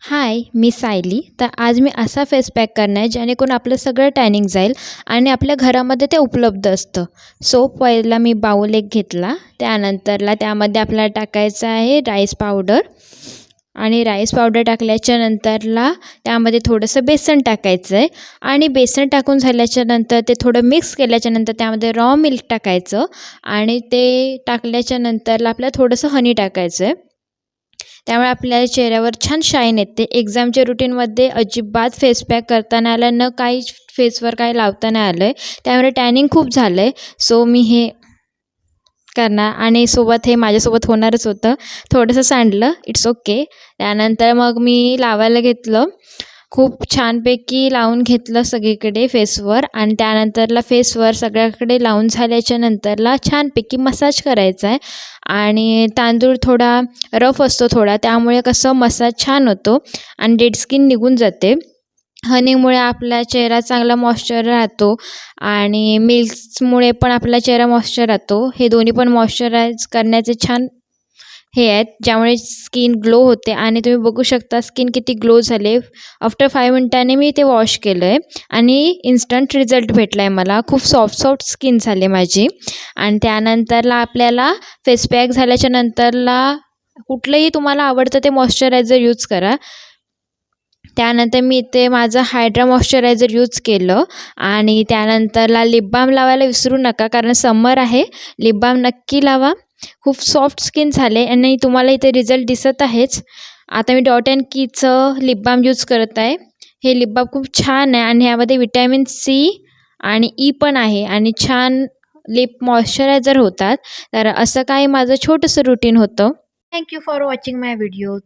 हाय, मी सायली. तर आज मी असा फेस पॅक करणार आहे जेणेकरून आपलं सगळं टॅनिंग जाईल आणि आपल्या घरामध्ये ते उपलब्ध असतं. सो पहिला मी बाउल एक घेतला. त्यानंतरला त्यामध्ये आपल्याला टाकायचं आहे राईस पावडर आणि राईस पावडर टाकल्याच्यानंतरला त्यामध्ये थोडंसं बेसन टाकायचं आहे आणि बेसन टाकून झाल्याच्यानंतर ते थोडं मिक्स केल्याच्यानंतर त्यामध्ये रॉ मिल्क टाकायचं आणि ते टाकल्याच्यानंतरला आपल्याला थोडंसं हनी टाकायचं आहे. त्यामुळे आपल्या चेहऱ्यावर छान शाईन येते. एक्झामच्या रुटीनमध्ये अजिबात फेस पॅक करता नाही आलं, न काही फेसवर काही लावता नाही आलं आहे. त्यामुळे टॅनिंग खूप झालं आहे. सो मी हे करणार आणि सोबत हे माझ्यासोबत होणारच होतं. थोडंसं सांडलं, इट्स ओके. त्यानंतर मग मी लावायला घेतलं. खूप छानपैकी लावून घेतलं सगळीकडे फेसवर आणि त्यानंतरला फेसवर सगळ्याकडे लावून झाल्याच्यानंतरला छानपैकी मसाज करायचा आहे आणि तांदूळ थोडा रफ असतो थोडा, त्यामुळे कसं मसाज छान होतो आणि डेड स्किन निघून जाते. हनीमुळे आपला चेहरा चांगला मॉइश्चर राहतो आणि मिल्क्समुळे पण आपला चेहरा मॉइश्चर राहतो. हे दोन्ही पण मॉइश्चराईज करण्याचे छान हे आहेत, ज्यामुळे स्किन ग्लो होते आणि तुम्ही बघू शकता स्किन किती ग्लो झाले. आफ्टर 5 मिनिटांनी मी ते वॉश केलं आहे आणि इन्स्टंट रिझल्ट भेटला आहे मला. खूप सॉफ्ट स्किन झाली माझी. आणि त्यानंतरला आपल्याला फेस पॅक झाल्याच्या नंतरला कुठलंही तुम्हाला आवडतं ते मॉइश्चरायझर यूज करा. त्यानंतर मी इथे माझं हायड्रा मॉइश्चरायझर यूज केलं आणि त्यानंतरला लिप बाम लावायला विसरू नका, कारण समर आहे. लिप बाम नक्की लावा. खूप सॉफ्ट स्किन झाले आणि तुम्हाला इथे रिझल्ट दिसत आहेच. आता मी डॉट अँड कीचं लिप बाम यूज करत आहे. हे लिप बाम खूप छान आहे आणि ह्यामध्ये व्हिटॅमिन सी आणि ई पण आहे आणि छान लिप मॉइश्चरायझर होतात. तर असं काही माझं छोटंसं रुटीन होतं. Thank you for watching my videos.